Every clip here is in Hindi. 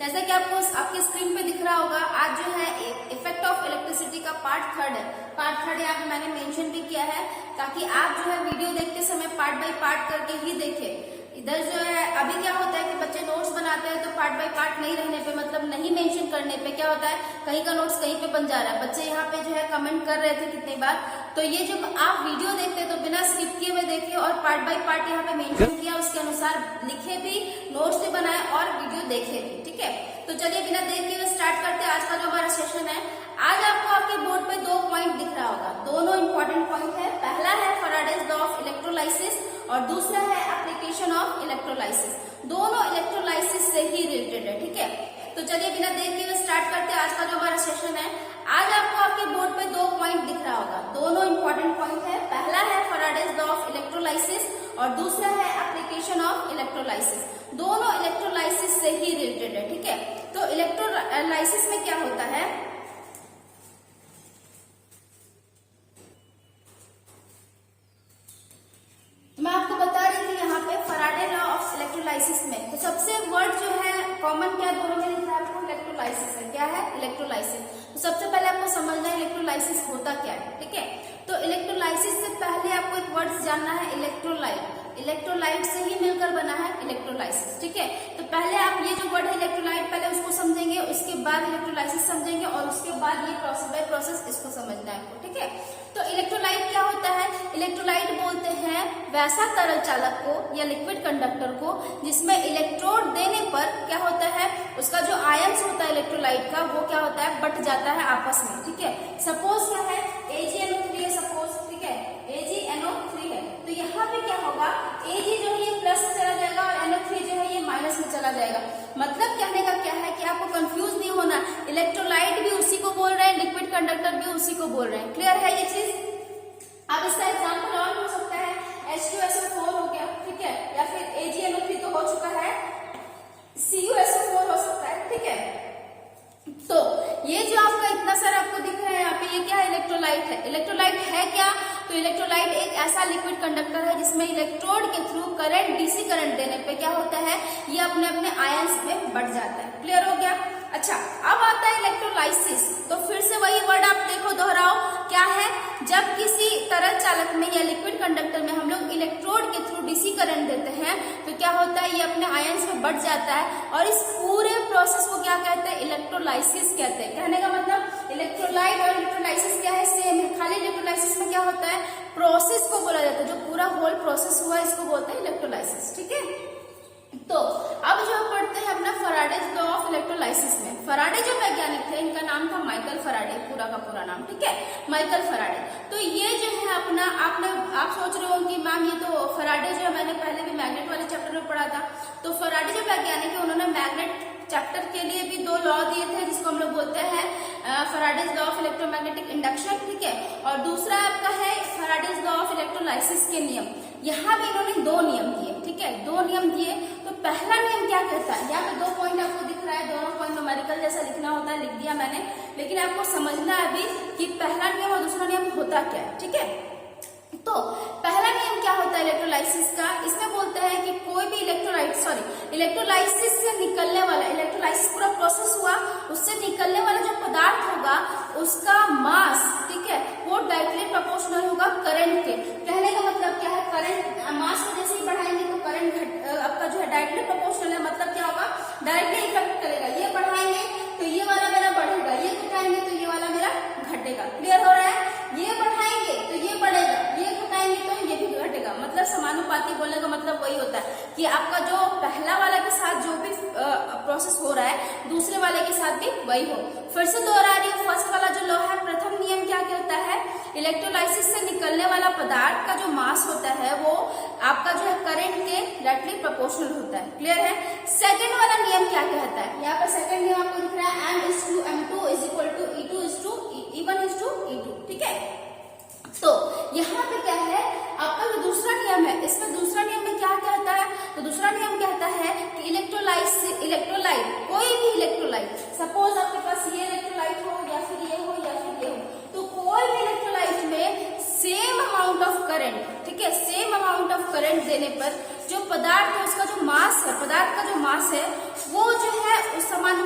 जैसा कि आपको आपके स्क्रीन पे दिख रहा होगा, आज जो है इफेक्ट ऑफ इलेक्ट्रिसिटी का पार्ट थर्ड है। पार्ट थर्ड यहाँ पे मैंने मेंशन भी किया है ताकि आप जो है वीडियो देखते समय पार्ट बाय पार्ट करके ही देखें। इधर जो है अभी क्या होता है कि बच्चे नोट्स बनाते हैं तो पार्ट बाय पार्ट नहीं रहने पे, मतलब नहीं मेंशन करने पे क्या होता है, कहीं का नोट्स कहीं पे बन जा रहा है। बच्चे यहाँ पे जो है कमेंट कर रहे थे कितनी बार, तो ये जब आप वीडियो देखते हैं तो बिना स्किप किए हुए देखिए और पार्ट बाय पार्ट यहाँ पे मेंशन किया, उसके अनुसार लिखे भी, नोट्स भी बनाए और वीडियो देखे भी। ठीक है, तो चलिए बिना देर किए हुए स्टार्ट करते हैं आज का जो हमारा सेशन है। आज आपको आपके बोर्ड पे 2 पॉइंट दिख रहा होगा, दोनों इंपॉर्टेंट पॉइंट है। पहला है फैराडेज लॉ ऑफ इलेक्ट्रोलाइसिस और दूसरा है एप्लीकेशन ऑफ इलेक्ट्रोलाइसिस। दोनों इलेक्ट्रोलाइसिस से ही रिलेटेड है। ठीक है, तो चलिए बिना देर किए हुए स्टार्ट करते हैं आज का जो हमारा सेशन है। आज आपको आपके बोर्ड पे 2 पॉइंट दिख रहा होगा, दोनों इंपॉर्टेंट पॉइंट है। पहला है फैराडेज लॉ ऑफ इलेक्ट्रोलाइसिस और दूसरा है एप्लीकेशन ऑफ इलेक्ट्रोलाइसिस। दोनों इलेक्ट्रोलाइसिस से ही रिलेटेड है। ठीक है, तो इलेक्ट्रोलाइसिस में क्या होता है, मैं आपको बता रही थी यहाँ पे फैराडे लॉ ऑफ इलेक्ट्रोलाइसिस में। तो सबसे वर्ड जो है कॉमन क्या दोनों में लिखा है आपको, इलेक्ट्रोलाइसिस है। क्या है, इलेक्ट्रोलाइसिस। तो सबसे पहले आपको समझना है इलेक्ट्रोलाइसिस होता क्या है। ठीक है, तो इलेक्ट्रोलाइसिस से पहले आपको एक वर्ड जानना है, इलेक्ट्रोलाइट। इलेक्ट्रोलाइट से ही मिलकर बना है इलेक्ट्रोलाइसिस। ठीक है, तो पहले आप ये जो वर्ड है इलेक्ट्रोलाइट पहले उसको समझेंगे, उसके बाद इलेक्ट्रोलाइसिस समझेंगे और उसके बाद ये प्रोसेस बाय प्रोसेस इसको समझना है आपको। ठीक है, तो इलेक्ट्रोलाइट क्या होता है, इलेक्ट्रोलाइट बोलते हैं वैसा तरल चालक को या लिक्विड कंडक्टर को जिसमें इलेक्ट्रोड देने पर क्या होता है, उसका जो आयंस होता है इलेक्ट्रोलाइट का वो क्या होता है, बट जाता है आपस में। ठीक है, सपोज क्या है, AgNO3 है सपोज। ठीक है, AgNO3 है, तो यहाँ पे क्या होगा, Ag जो है ये प्लस में चला जाएगा और NO3 जो है ये माइनस में चला जाएगा। मतलब कहने का क्या है कि आपको कंफ्यूज नहीं होना, इलेक्ट्रोलाइट भी उसी को बोल रहे हैं, लिक्विड कंडक्टर भी उसी को बोल रहे हैं। क्लियर है ये चीज। अब इसका एग्जाम्पल और हो सकता है, H2SO4 हो गया। ठीक है, या फिर AgNO3 तो हो चुका है, CuSO4 हो सकता है। ठीक है, तो ये जो आपका इतना सारा आपको दिख रहा है यहाँ पे, ये क्या है, इलेक्ट्रोलाइट है। इलेक्ट्रोलाइट है क्या, तो इलेक्ट्रोलाइट एक ऐसा लिक्विड कंडक्टर है जिसमें इलेक्ट्रोड के थ्रू करंट, डीसी करंट देने पे क्या होता है, ये अपने अपने आयंस में बढ़ जाता है। क्लियर हो गया। अच्छा, अब आता है इलेक्ट्रोलाइसिस। तो फिर से वही वर्ड आप देखो, दोहराओ, क्या है, जब किसी तरल चालक में या लिक्विड कंडक्टर में हम लोग इलेक्ट्रोड के थ्रू डीसी करंट देते हैं तो क्या होता है, ये अपने आयंस में बढ़ जाता है और इस पूरे प्रोसेस को क्या कहते हैं, इलेक्ट्रोलाइसिस कहते हैं। कहने का मतलब इलेक्ट्रोलाइट और इलेक्ट्रोलाइसिस क्या है, सेम है, खाली इलेक्ट्रोलाइसिस में क्या होता है, प्रोसेस को बोला जाता है, जो पूरा होल प्रोसेस हुआ इसको बोलते हैं इलेक्ट्रोलाइसिस। ठीक है, तो अब जो पढ़ते हैं अपना फैराडेज लॉ ऑफ इलेक्ट्रोलाइसिस में। फैराडे जो वैज्ञानिक थे इनका नाम था माइकल फैराडे, पूरा का पूरा नाम। ठीक है, माइकल फैराडे। तो ये जो है अपना आप सोच रहे हो कि मैम ये तो फैराडे जो है मैंने पहले भी मैग्नेट वाले चैप्टर में पढ़ा था। तो फैराडे जो वैज्ञानिक है उन्होंने मैग्नेट चैप्टर के लिए भी 2 लॉ दिए थे जिसको हम लोग बोलते हैं Faraday's law of electromagnetic induction. ठीक है, और दूसरा आपका है फैराडेज लॉ ऑफ इलेक्ट्रोलाइसिस के नियम। यहाँ भी इन्होंने 2 नियम दिए। ठीक है, 2 नियम दिए। तो पहला नियम क्या कहता है, यहाँ पे 2 पॉइंट आपको दिख रहा है, दोनों पॉइंट न्यूमेरिकल जैसा लिखना होता है, लिख दिया मैंने, लेकिन आपको समझना है अभी कि पहला नियम और दूसरा नियम होता क्या है। ठीक है, तो पहला नियम क्या होता है इलेक्ट्रोलाइसिस का, इसमें बोलते हैं कि कोई भी इलेक्ट्रोलाइसिस से निकलने वाला, इलेक्ट्रोलाइसिस पूरा प्रोसेस हुआ, उससे निकलने वाला जो पदार्थ होगा उसका मास, ठीक है, वो डायरेक्टली प्रोपोर्शनल होगा करंट के। कहने का मतलब क्या है, करंट मास को जैसे ही बढ़ाएंगे तो करंट आपका जो है डायरेक्टली प्रोपोर्शनल है, मतलब क्या होगा, डायरेक्टली इफेक्ट करेगा। ये बढ़ाएंगे तो ये वाला मेरा बढ़ेगा, ये घटाएंगे तो ये वाला मेरा घटेगा। क्लियर हो रहा है, ये बढ़ाएंगे तो ये बढ़ेगा, ये घटाएंगे तो ये भी घटेगा। मतलब समानुपाती बोलने का मतलब वही होता है कि आपका जो पहला वाला के साथ जो भी प्रोसेस हो रहा है दूसरे वाले के साथ भी वही हो। फिर से दोहरा रही हूँ, फर्स्ट वाला जो लॉ है, प्रथम नियम क्या कहता है, इलेक्ट्रोलाइसिस से निकलने वाला पदार्थ का जो मास होता है वो आपका जो है करंट के डायरेक्टली प्रोपोर्शनल होता है। क्लियर है। सेकंड वाला नियम क्या कहता है, यहाँ पर सेकंड नियम आपको दिख रहा है, M/M2 is equal to E1:E2। ठीक है, तो यहाँ पे क्या है आपका जो दूसरा नियम है, इसमें दूसरा नियम में क्या कहता है, तो दूसरा नियम कहता है कि इलेक्ट्रोलाइट, कोई भी इलेक्ट्रोलाइट, सपोज आपके पास ये इलेक्ट्रोलाइट हो या फिर ये हो या फिर ये हो, तो कोई भी इलेक्ट्रोलाइट में सेम अमाउंट ऑफ करंट, ठीक है, सेम अमाउंट ऑफ करंट देने पर जो पदार्थ है उसका जो मास है, पदार्थ का जो मास है वो जो है उस समानुपाती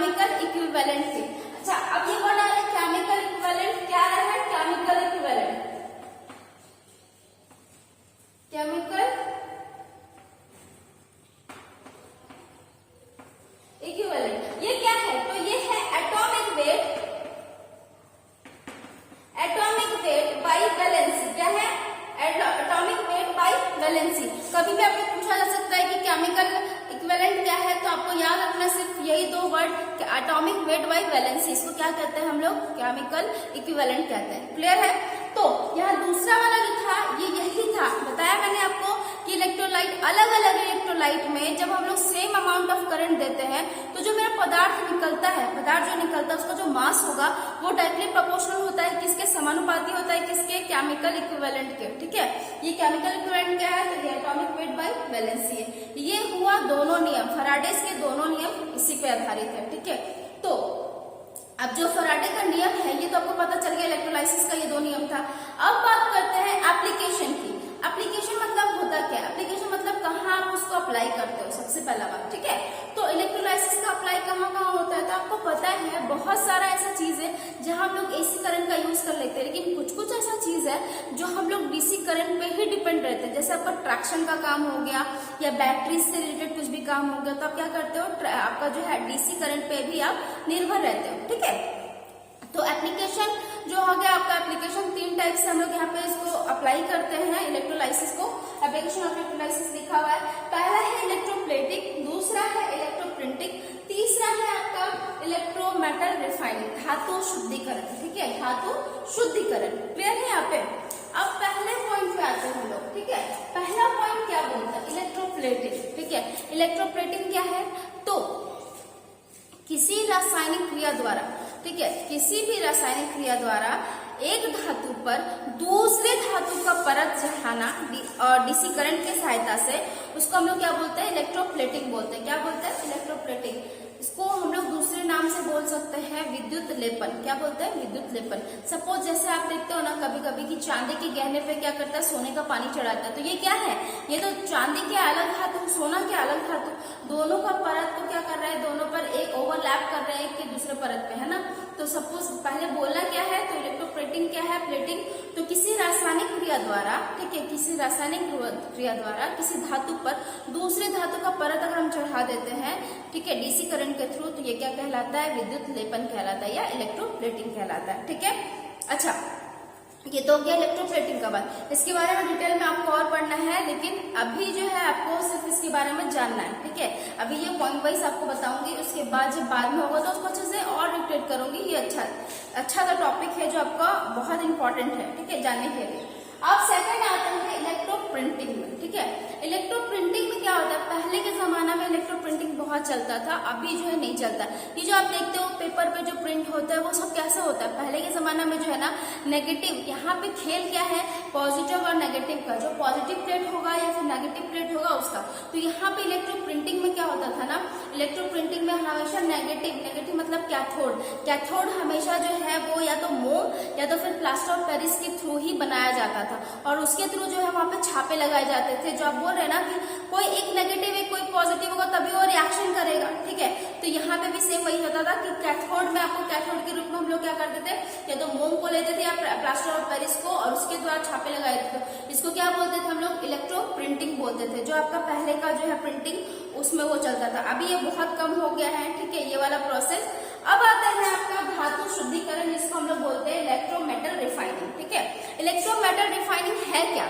केमिकल इक्विवेलेंट थे। अच्छा, अब ये वर्ड आ रहा है केमिकल इक्विवेलेंट, क्या रहा है केमिकल इक्विवेलेंट, केमिकल इक्विवेलेंट ये क्या है, तो ये है एटॉमिक वेट बाय वैलेंसी, क्या है एटॉमिक वेट बाय वैलेंसी। कभी भी आपको पूछा जा सकता है कि केमिकल इक्विवेलेंट क्या है, तो आपको याद रखना सिर्फ यही दो word, atomic weight by valency, इसको क्या कहते हैं हम लोग केमिकल इक्विवेलेंट कहते हैं। क्लियर है। तो यहाँ दूसरा वाला जो था ये यही था, बताया मैंने आपको कि इलेक्ट्रोलाइट, अलग अलग इलेक्ट्रोलाइट में जब हम लोग सेम अमाउंट ऑफ करंट देते हैं तो जो मेरा पदार्थ निकलता है, पदार्थ जो निकलता है उसका जो मास होगा वो डायरेक्टली प्रोपोर्शनल होता है किसके, समानुपाती होता है किसके, केमिकल इक्विवेलेंट के। ठीक है, ये केमिकल इक्विवेलेंट क्या है, तो ये एटॉमिक वेट बाय वैलेंसी है। ये हुआ दोनों नियम, फैराडेस के दोनों नियम इसी पे आधारित है। ठीक है, तो अब जो फैराडे का नियम है ये तो आपको पता चल गया, इलेक्ट्रोलाइसिस का ये दो नियम था। अब बात करते हैं एप्लीकेशन की। एप्लीकेशन मतलब होता क्या, एप्लीकेशन मतलब कहाँ आप उसको अप्लाई करते हो, सबसे पहला बात। ठीक है, तो इलेक्ट्रोलाइसिस का अप्लाई कहाँ कहाँ होता है, तो आपको पता है बहुत सारा ऐसा चीज है जहाँ हम लोग एसी करंट का यूज कर लेते हैं, लेकिन कुछ कुछ ऐसा चीज है जो हम लोग डीसी करंट पे ही डिपेंड रहते हैं। जैसे आपका ट्रैक्शन का काम हो गया या बैटरी से रिलेटेड कुछ भी काम हो गया, तो आप क्या करते हो, आपका जो है डीसी करंट पे भी आप निर्भर रहते हो। ठीक है, तो एप्लीकेशन जो हो गया आपका, एप्लीकेशन तीन टाइप से हम लोग यहाँ पे इसको अप्लाई करते हैं इलेक्ट्रोलाइसिस को। एप्लीकेशन ऑफ इलेक्ट्रोलाइसिस लिखा हुआ है, पहला है इलेक्ट्रोप्लेटिंग, दूसरा है इलेक्ट्रोप्रिंटिंग, तीसरा है आपका इलेक्ट्रोमेटल रिफाइनिंग, धातु शुद्धिकरण। ठीक है, धातु शुद्धिकरण। क्लियर है यहाँ पे। अब पहले पॉइंट पे आते हैं हम लोग। ठीक है, पहला पॉइंट क्या बोलता है, इलेक्ट्रोप्लेटिंग। ठीक है, इलेक्ट्रोप्लेटिंग क्या है, तो किसी रासायनिक क्रिया द्वारा, ठीक है, किसी भी रासायनिक क्रिया द्वारा एक धातु पर दूसरे धातु का परत चढ़ाना और डीसी करंट की सहायता से, उसको हम लोग क्या बोलते हैं, इलेक्ट्रोप्लेटिंग बोलते हैं। क्या बोलते हैं, इलेक्ट्रोप्लेटिंग। इसको हम लोग दूसरे नाम से बोल सकते हैं विद्युत लेपन। क्या बोलते हैं, विद्युत लेपन। सपोज जैसे आप देखते हो ना कभी कभी कि चांदी के गहने पे क्या करता है, सोने का पानी चढ़ाता है, तो ये क्या है, ये तो चांदी के अलग धातु, सोना के अलग धातु, दोनों का परत को क्या कर रहा है, दोनों पर एक ओवरलैप कर रहे हैं एक के दूसरे परत पे, है ना। तो सपोज पहले बोलना क्या है, तो इलेक्ट्रोप्लेटिंग क्या है, प्लेटिंग, तो किसी रासायनिक क्रिया द्वारा, ठीक है, किसी रासायनिक क्रिया द्वारा किसी धातु पर दूसरे धातु का परत अगर हम चढ़ा देते हैं, ठीक है, डीसी करंट के थ्रू, तो ये क्या कहलाता है, विद्युत लेपन कहलाता है या इलेक्ट्रोप्लेटिंग कहलाता है। ठीक है, अच्छा, ये तो हो गया इलेक्ट्रोप्लेटिंग का बात। इसके बारे में डिटेल में आपको और पढ़ना है, लेकिन अभी जो है आपको सिर्फ इसके बारे में जानना है। ठीक है, अभी ये पॉइंट वाइज आपको बताऊंगी, उसके बाद जब बाद में होगा तो उसको अच्छे से और डिटेल करूंगी। ये अच्छा सा टॉपिक है जो आपका बहुत इंपॉर्टेंट है, ठीक है, जानने के लिए। अब सेकंड आता है इलेक्ट्रोप्रिंटिंग में। ठीक है, इलेक्ट्रोप्रिंटिंग में क्या होता है, पहले के जमाना में इलेक्ट्रोप्रिंटिंग बहुत चलता था, अभी जो है नहीं चलता। ये जो आप देखते हो पेपर पे जो प्रिंट होता है वो सब कैसा होता है, पहले के जमाना में जो है ना नेगेटिव, यहाँ पे खेल क्या है, पॉजिटिव और नेगेटिव का, जो पॉजिटिव प्लेट होगा या फिर नेगेटिव प्लेट होगा उसका। तो यहाँ पे इलेक्ट्रोप्रिंटिंग में क्या होता था ना, इलेक्ट्रोप्रिंटिंग में हमेशा नेगेटिव मतलब कैथोड हमेशा जो है वो या तो मोम या तो फिर प्लास्टर ऑफ पेरिस के थ्रू ही बनाया जाता था, और उसके थ्रू जो है वहां पे छापे लगाए जाते थे। जो आप बोल रहे हैं ना कि कोई एक नेगेटिव है कोई पॉजिटिव होगा तभी वो रिएक्शन करेगा। ठीक है, तो यहाँ पे भी सेम वही होता था कि कैथोड में, आपको कैथोड के रूप में हम लोग क्या करते थे, या तो मोम को लेते थे या प्लास्टर ऑफ पेरिस को, और उसके द्वारा छापे लगाए थे। इसको क्या बोलते थे हम लोग, इलेक्ट्रो प्रिंटिंग बोलते थे। जो आपका पहले का जो है प्रिंटिंग उसमें वो चलता था, अभी ये बहुत कम हो गया है। ठीक है, ये वाला प्रोसेस। अब आता है आपका धातु शुद्धिकरण, जिसको हम लोग बोलते हैं इलेक्ट्रोमेटल रिफाइनिंग। ठीक है, इलेक्ट्रोमेटल रिफाइनिंग है क्या,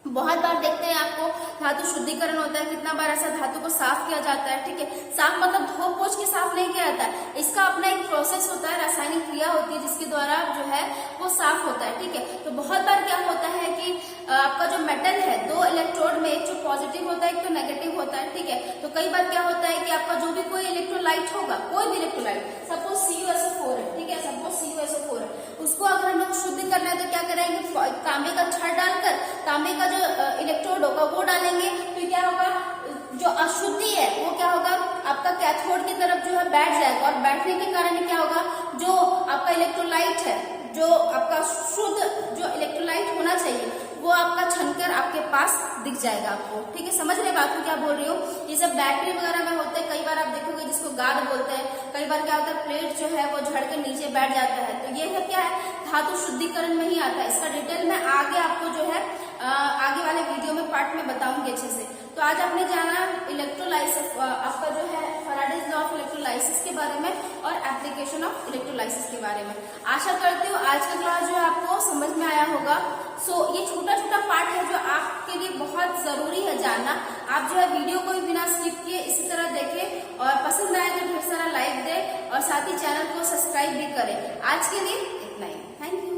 बहुत बार देखते हैं आपको धातु शुद्धिकरण होता है, कितना बार ऐसा धातु को साफ किया जाता है। ठीक है, साफ मतलब धो पोंछ के साफ नहीं किया जाता है, इसका अपना एक प्रोसेस होता है, रासायनिक क्रिया होती है जिसके द्वारा जो है वो साफ होता है। ठीक है, तो बहुत बार क्या होता है कि आपका जो मेटल है, दो इलेक्ट्रोड में एक जो पॉजिटिव होता है एक तो नेगेटिव होता है। ठीक है, तो कई बार क्या होता है कि आपका जो भी कोई इलेक्ट्रोलाइट होगा, कोई भी इलेक्ट्रोलाइट, सपोज CuSO4 है, ठीक है, सपोज CuSO4 है, उसको अगर हम लोग शुद्ध करना है तो क्या करेंगे, तांबे का छड़ डालकर तांबे का जो इलेक्ट्रोड होगा वो डालेंगे, तो क्या होगा, जो अशुद्धि है वो क्या होगा, आपका कैथोड की तरफ जो है बैठ जाएगा, और बैठने के कारण क्या होगा, जो आपका इलेक्ट्रोलाइट है, जो आपका शुद्ध जो इलेक्ट्रोलाइट होना चाहिए वो आपका छनकर खुलकर आपके पास दिख जाएगा आपको। ठीक है, समझ रहे बात को क्या बोल रही हूँ। ये सब बैटरी वगैरह में होते हैं, कई बार आप देखोगे जिसको गाद बोलते हैं, कई बार क्या होता है प्लेट जो है वो झड़ के नीचे बैठ जाता है, तो ये है क्या है, धातु शुद्धिकरण में ही आता है। इसका डिटेल में आगे आपको जो है आगे वाले वीडियो में पार्ट में बताऊंगी अच्छे से। तो आज आपने जाना इलेक्ट्रोलाइसिस, आपका जो है फैराडेज लॉ ऑफ इलेक्ट्रोलाइसिस के बारे में और एप्लीकेशन ऑफ इलेक्ट्रोलाइसिस के बारे में। आशा करती हूँ आज का क्लास जो है आपको समझ में आया होगा। सो ये छोटा छोटा पार्ट है जो आपके लिए बहुत जरूरी है जानना। आप जो है वीडियो को भी बिना स्किप किए इसी तरह देखें और पसंद आए तो ढेर सारा लाइक दे और साथ ही चैनल को सब्सक्राइब भी करें। आज के लिए इतना ही, थैंक यू।